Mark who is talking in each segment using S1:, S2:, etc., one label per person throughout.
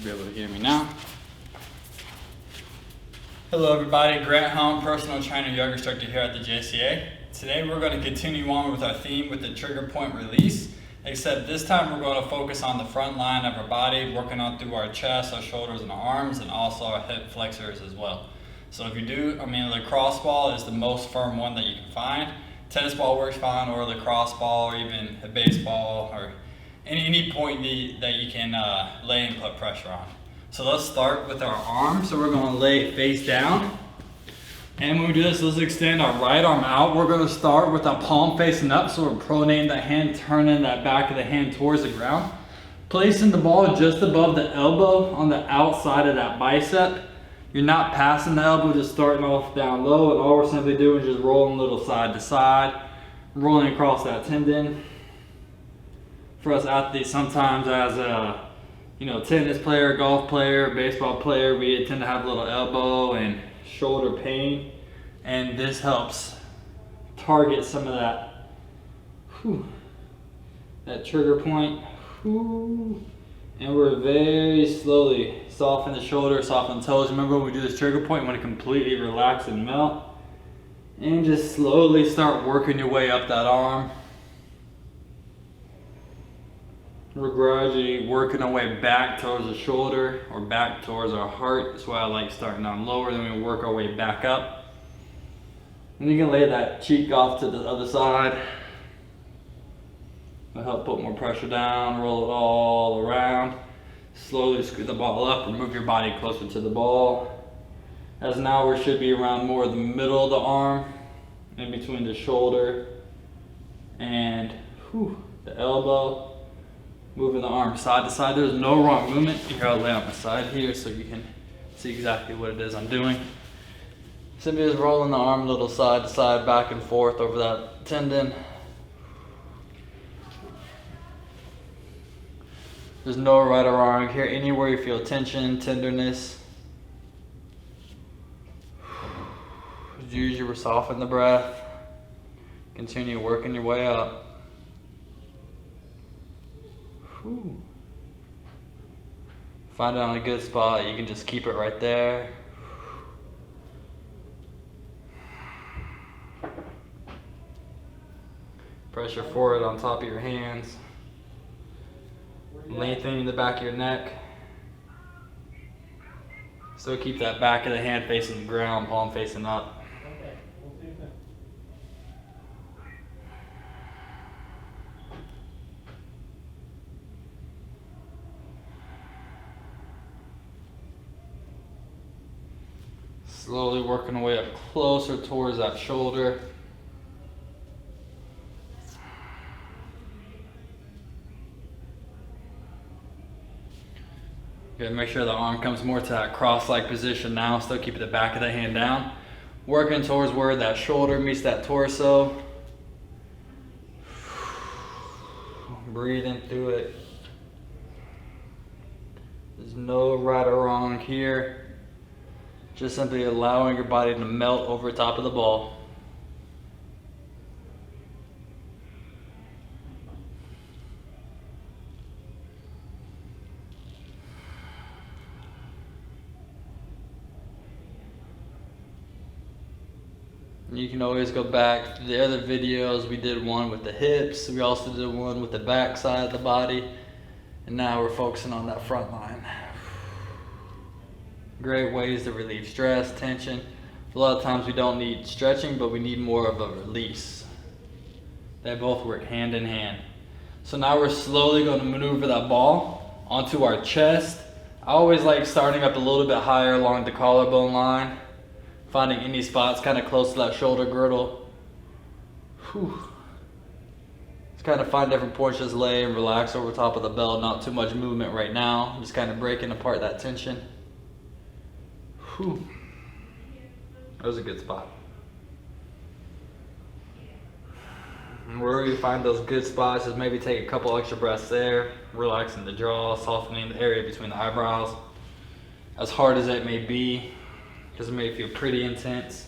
S1: should be able to hear me now. Hello everybody, Grant Home, personal trainer, yoga instructor here at the JCA. Today we're going to continue on with our theme with the trigger point release, except this time we're going to focus on the front line of our body, working on through our chest, our shoulders, and our arms, and also our hip flexors as well. So if you do, the lacrosse ball is the most firm one that you can find. Tennis ball works fine, or lacrosse ball, or even a baseball, or any point that you can lay and put pressure on. So let's start with our arms. So we're going to lay face down. And when we do this, let's extend our right arm out. We're going to start with our palm facing up. So we're pronating that hand, turning that back of the hand towards the ground. Placing the ball just above the elbow on the outside of that bicep. You're not passing the elbow, just starting off down low. And all we're simply doing is just rolling a little side to side, rolling across that tendon. For us athletes, sometimes as a tennis player, golf player, baseball player, we tend to have a little elbow and shoulder pain, and this helps target some of that trigger point. And we're very slowly soften the shoulder, soften the toes. Remember when we do this trigger point, you want to completely relax and melt, and just slowly start working your way up that arm. We're gradually working our way back towards the shoulder or back towards our heart. That's why I like starting down lower, then we work our way back up. And you can lay that cheek off to the other side. That'll help put more pressure down, roll it all around. Slowly scoot the ball up, move your body closer to the ball. As now we should be around more the middle of the arm, in between the shoulder and the elbow. Moving the arm side to side. There's no wrong movement. Here, I'll lay on my side here so you can see exactly what it is I'm doing. Simply just rolling the arm a little side to side, back and forth over that tendon. There's no right or wrong here. Anywhere you feel tension, tenderness. As usual, soften the breath. Continue working your way up. Find it on a good spot, you can just keep it right there. Pressure forward on top of your hands. Lengthening the back of your neck. Still keep that back of the hand facing the ground, palm facing up. Slowly working our way up closer towards that shoulder. Good, make sure the arm comes more to that cross-like position now. Still keep the back of the hand down. Working towards where that shoulder meets that torso. Breathing through it. There's no right or wrong here. Just simply allowing your body to melt over top of the ball. You can always go back to the other videos. We did one with the hips. We also did one with the back side of the body. And now we're focusing on that front line. Great ways to relieve stress, tension. A lot of times we don't need stretching, but we need more of a release. They both work hand in hand. So now we're slowly going to maneuver that ball onto our chest. I always like starting up a little bit higher along the collarbone line. Finding any spots kind of close to that shoulder girdle. Just kind of find different points, just lay and relax over top of the belt. Not too much movement right now. Just kind of breaking apart that tension. That was a good spot. And wherever you find those good spots, just maybe take a couple extra breaths there, relaxing the jaw, softening the area between the eyebrows. As hard as it may be, because it may feel pretty intense.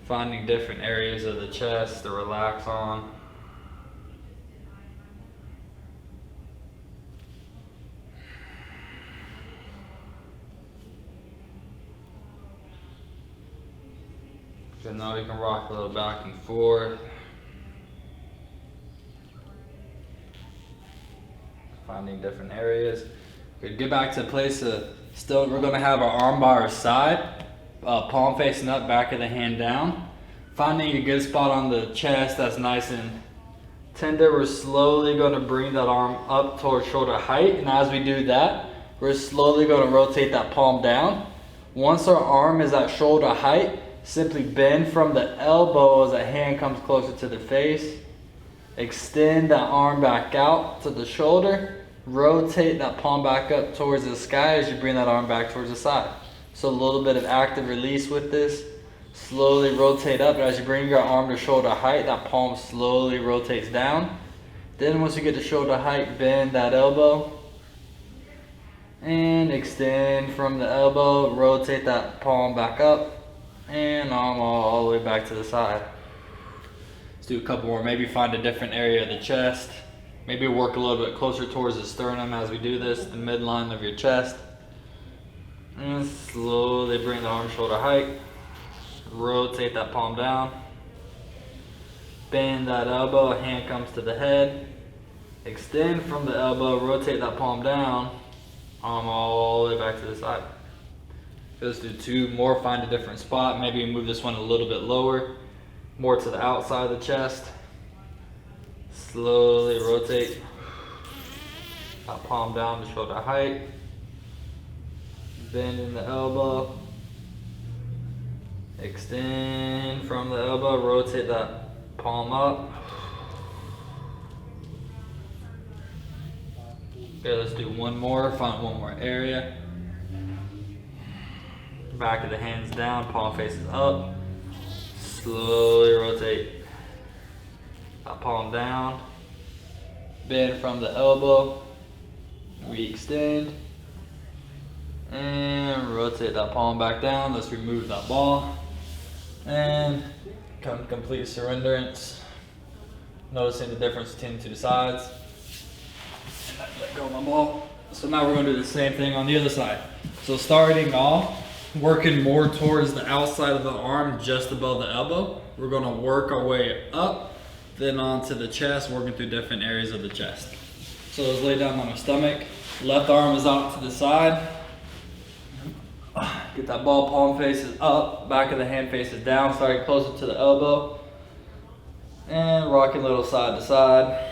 S1: Finding different areas of the chest to relax on. So now we can rock a little back and forth. Finding different areas. Good. Get back to the place. Still, we're gonna have our arm by our side, palm facing up, back of the hand down. Finding a good spot on the chest that's nice and tender. We're slowly gonna bring that arm up towards shoulder height, and as we do that, we're slowly gonna rotate that palm down. Once our arm is at shoulder height, simply bend from the elbow as the hand comes closer to the face. Extend that arm back out to the shoulder. Rotate that palm back up towards the sky as you bring that arm back towards the side. So a little bit of active release with this. Slowly rotate up, and as you bring your arm to shoulder height, that palm slowly rotates down. Then once you get to shoulder height, bend that elbow. And extend from the elbow, rotate that palm back up. And arm all the way back to the side. Let's do a couple more. Maybe find a different area of the chest. Maybe work a little bit closer towards the sternum as we do this, the midline of your chest. And slowly bring the arm shoulder height. Rotate that palm down. Bend that elbow, hand comes to the head. Extend from the elbow, rotate that palm down. Arm all the way back to the side. Let's do two more, find a different spot. Maybe move this one a little bit lower, more to the outside of the chest. Slowly rotate that palm down to shoulder height. Bend in the elbow. Extend from the elbow, rotate that palm up. Okay, let's do one more, find one more area. Back of the hands down, palm faces up. Slowly rotate that palm down. Bend from the elbow. We extend. And rotate that palm back down. Let's remove that ball. And come complete surrenderance. Noticing the difference between the two sides. And let go of my ball. So now we're going to do the same thing on the other side. So starting off, working more towards the outside of the arm, just above the elbow. We're going to work our way up, then onto the chest, working through different areas of the chest. So let's lay down on my stomach. Left arm is out to the side. Get that ball, palm faces up, back of the hand faces down, starting closer to the elbow. And rocking a little side to side.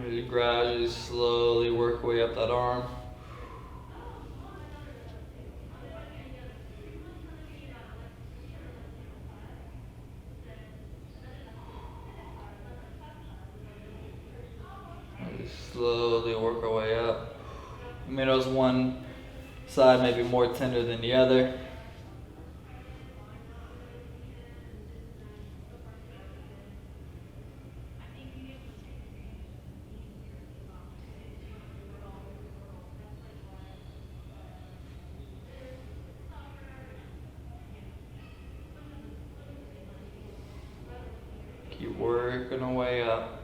S1: And gradually, slowly work way up that arm. And slowly work our way up. You may notice one side may be more tender than the other. Keep working our way up.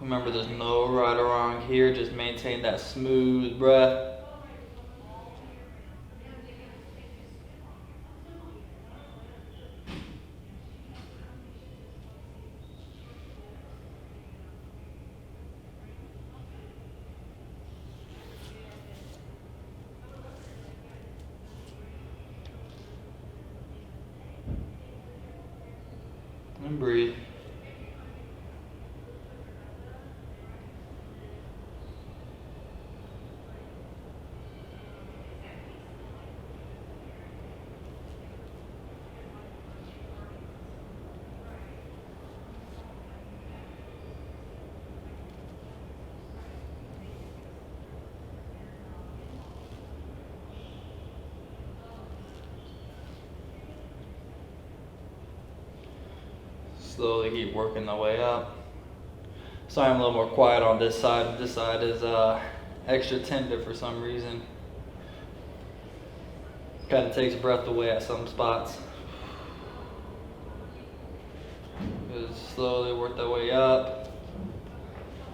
S1: Remember, there's no right or wrong here. Just maintain that smooth breath. And breathe. Slowly keep working the way up. Sorry, I'm a little more quiet on this side. This side is extra tender for some reason.
S2: Kind of takes breath away at some spots. Just slowly work that way up.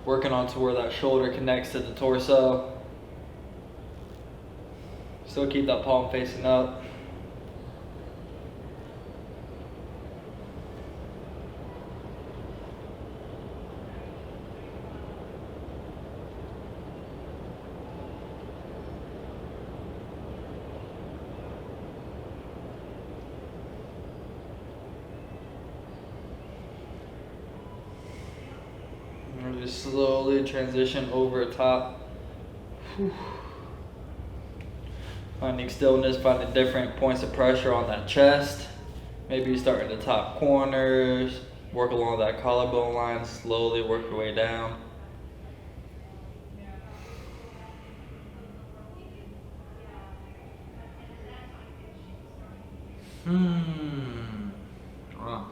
S2: Working on to where that shoulder connects to the torso. Still keep that palm facing up. And just slowly transition over top. Finding stillness, finding different points of pressure on that chest. Maybe you start in the top corners, work along that collarbone line, slowly work your way down. Wow.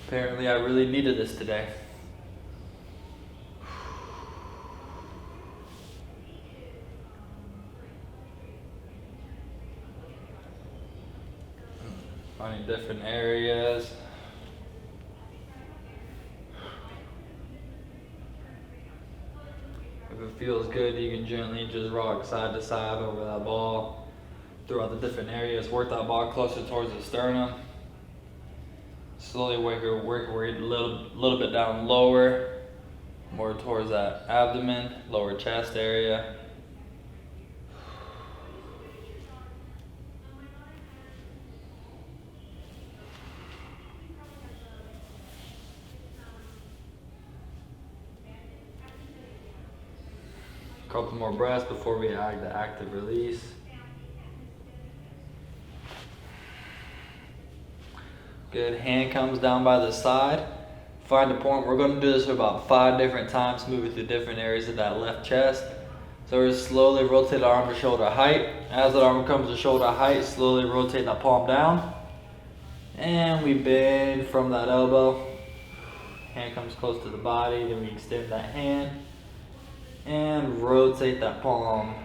S2: Apparently I really needed this today. Finding different areas. If it feels good, you can gently just rock side to side over that ball throughout the different areas. Work that ball closer towards the sternum. Slowly work your weight a little bit down lower, more towards that abdomen, lower chest area. Couple more breaths before we add the active release. Good, hand comes down by the side. Find a point. We're going to do this about 5 different times, moving through different areas of that left chest. So we're just slowly rotate the arm to shoulder height. As the arm comes to shoulder height, slowly rotate that palm down. And we bend from that elbow. Hand comes close to the body, then we extend that hand. And rotate that palm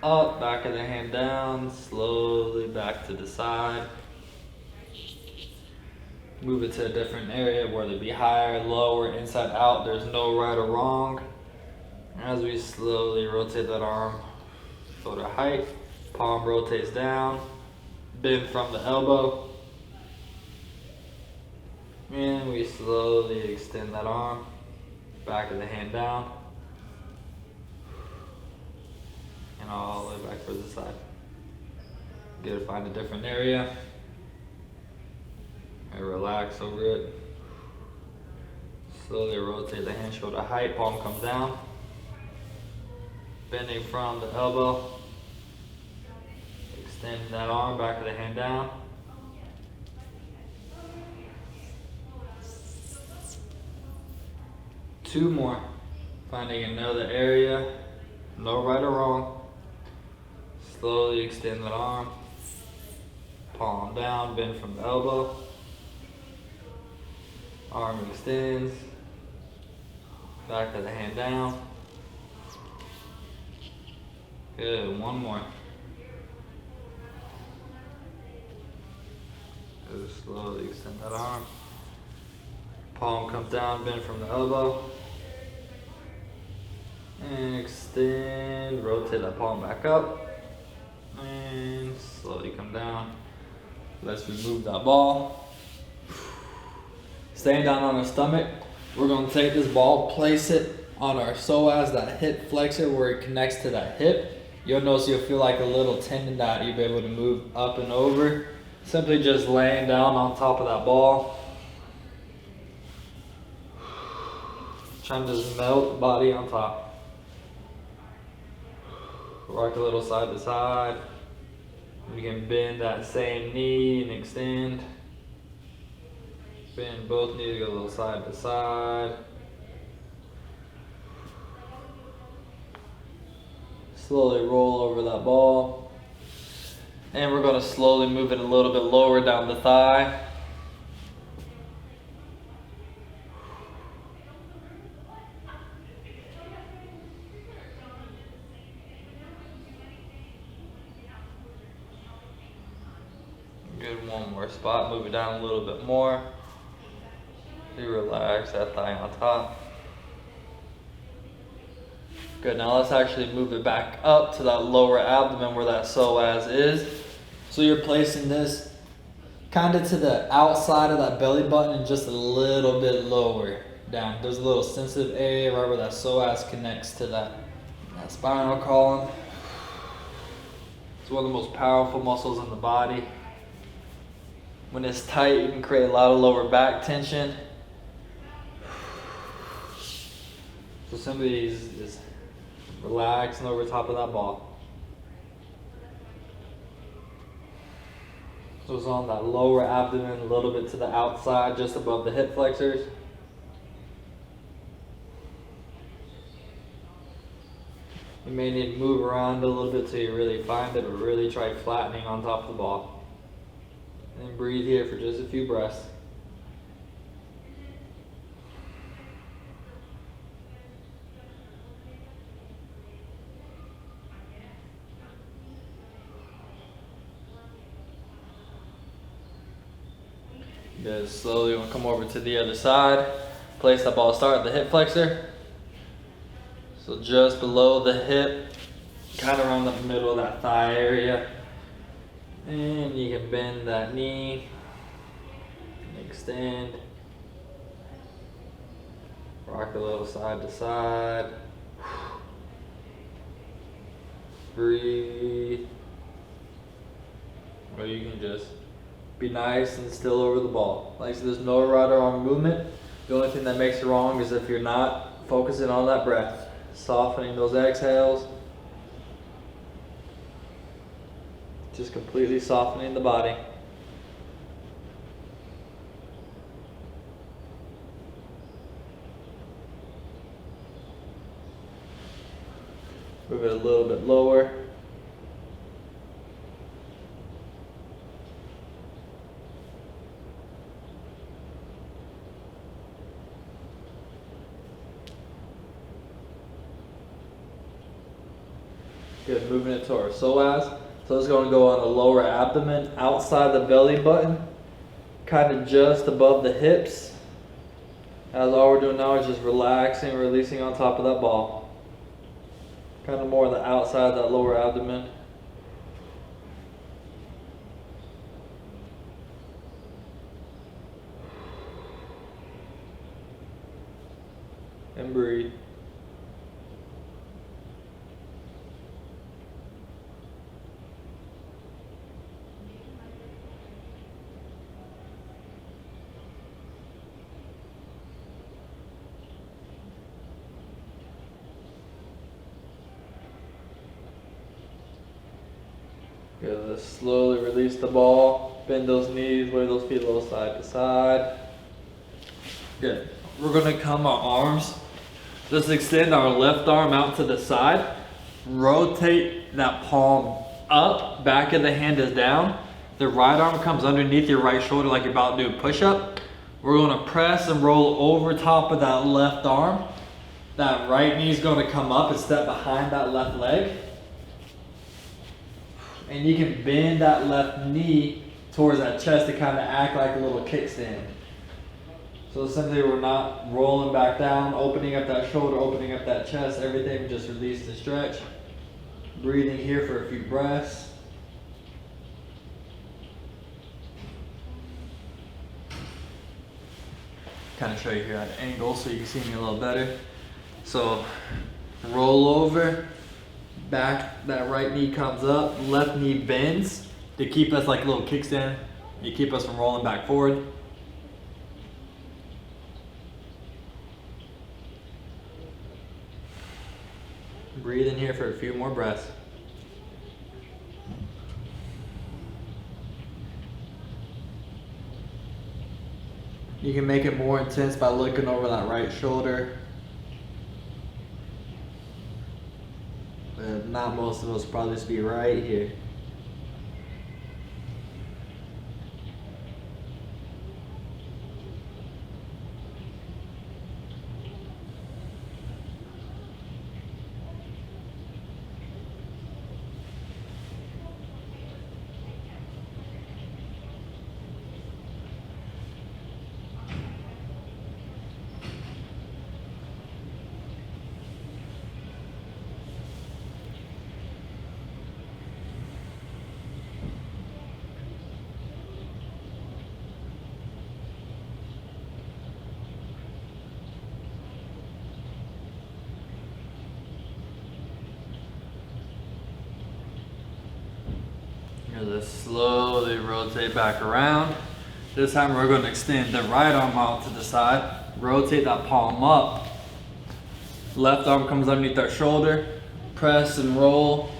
S2: up, back of the hand down, slowly back to the side. Move it to a different area, whether it be higher, lower, inside out. There's no right or wrong. As we slowly rotate that arm, shoulder height, palm rotates down, bend from the elbow. And we slowly extend that arm, back of the hand down. And all the way back to the side. Good, find a different area. And relax over it. Slowly rotate the hand, shoulder height, palm comes down. Bending from the elbow. Extend that arm, back of the hand down. Two more. Finding another area. No right or wrong. Slowly extend that arm. Palm down, bend from the elbow. Arm extends. Back of the hand down. Good, one more. Just slowly extend that arm. Palm comes down, bend from the elbow. And extend, rotate that palm back up. And slowly come down. Let's remove that ball. Staying down on the stomach, we're going to take this ball, place it on our psoas, that hip flexor where it connects to that hip. You'll notice you'll feel like a little tendon that you'll be able to move up and over. Simply just laying down on top of that ball. Trying to just melt the body on top. Rock a little side to side. You can bend that same knee and extend. Bend both knees, go a little side to side. Slowly roll over that ball. And we're going to slowly move it a little bit lower down the thigh. Good, one more spot. Move it down a little bit more. You relax that thigh on top. Good, now let's actually move it back up to that lower abdomen where that psoas is. So you're placing this kind of to the outside of that belly button and just a little bit lower down. There's a little sensitive area right where that psoas connects to that spinal column. It's one of the most powerful muscles in the body. When it's tight, you can create a lot of lower back tension. So some of these is relaxing over top of that ball. So it's on that lower abdomen, a little bit to the outside, just above the hip flexors. You may need to move around a little bit till you really find it, but really try flattening on top of the ball. And then breathe here for just a few breaths. Good, slowly we'll come over to the other side. Place that ball, start at the hip flexor. So just below the hip, kind of around the middle of that thigh area. And you can bend that knee, extend. Rock a little side to side. Breathe. Or you can just be nice and still over the ball. Like so there's no right or wrong movement. The only thing that makes it wrong is if you're not focusing on that breath. Softening those exhales. Just completely softening the body. Move it a little bit lower. Good, moving it to our psoas. So it's going to go on the lower abdomen, outside the belly button, kind of just above the hips. As all we're doing now is just relaxing, releasing on top of that ball. Kind of more on the outside of that lower abdomen. And breathe. Good, let's slowly release the ball, bend those knees, wave those feet a little side to side. Good, we're gonna come our arms, let's extend our left arm out to the side, rotate that palm up, back of the hand is down, the right arm comes underneath your right shoulder like you're about to do a push-up. We're gonna press and roll over top of that left arm. That right knee is gonna come up and step behind that left leg. And you can bend that left knee towards that chest to kind of act like a little kickstand. So simply we're not rolling back down, opening up that shoulder, opening up that chest, everything just release and stretch. Breathing here for a few breaths. Kind of show you here at an angle so you can see me a little better. So roll over. Back, that right knee comes up, left knee bends to keep us like a little kickstand. You keep us from rolling back forward. Breathe in here for a few more breaths. You can make it more intense by looking over that right shoulder. But not most of us probably just be right here. And let's slowly rotate back around. This time we're going to extend the right arm out to the side, rotate that palm up. Left arm comes underneath our shoulder, press and roll.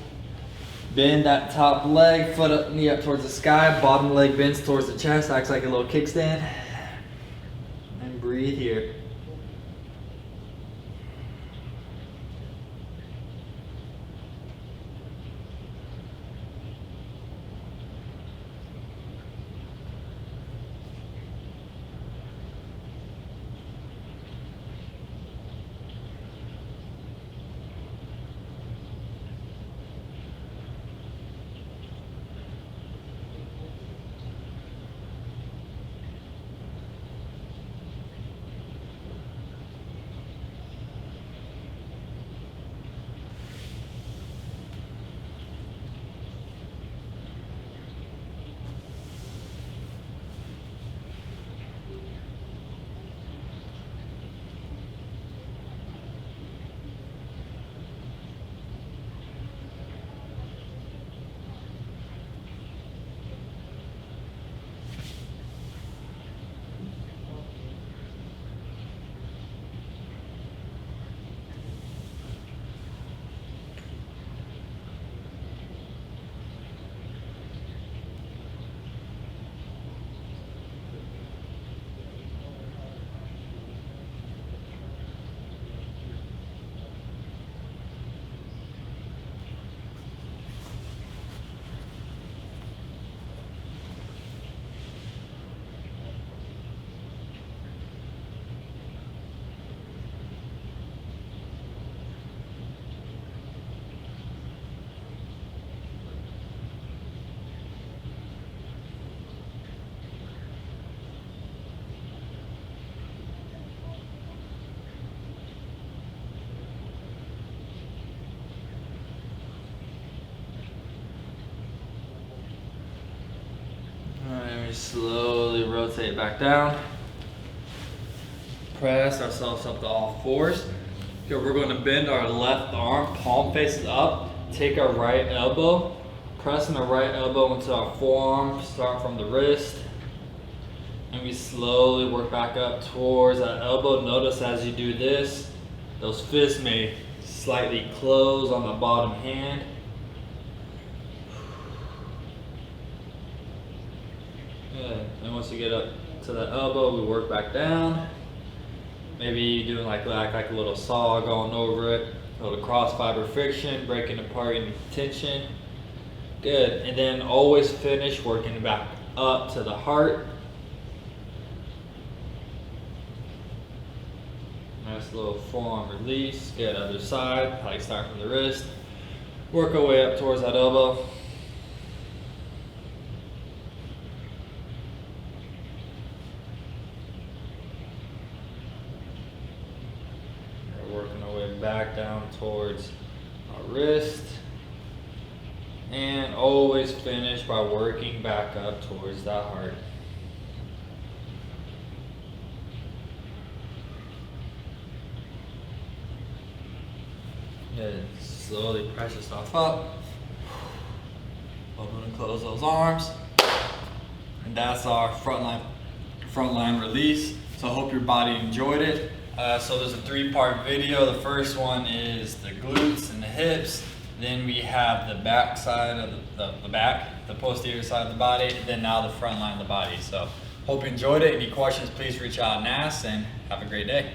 S2: Bend that top leg, foot up, knee up towards the sky, bottom leg bends towards the chest, acts like a little kickstand. And breathe here. Slowly rotate back down. Press ourselves up to all fours. Here we're going to bend our left arm, palm faces up. Take our right elbow, pressing the right elbow into our forearm, start from the wrist. And we slowly work back up towards that elbow. Notice as you do this, those fists may slightly close on the bottom hand. Good. And once you get up to the elbow, we work back down. Maybe doing like a little saw going over it, a little cross fiber friction, breaking apart any tension. Good. And then always finish working back up to the heart. Nice little forearm release. Good. Other side. Like start from the wrist. Work our way up towards that elbow. Working our way back down towards our wrist, and always finish by working back up towards that heart. Good. Slowly press yourself up. Open and close those arms. And that's our front line release. So I hope your body enjoyed it. So there's a 3-part video. The first one is the glutes and the hips. Then we have the back side of the posterior side of the body. And then now the front line of the body. So hope you enjoyed it. Any questions, please reach out and ask, and have a great day.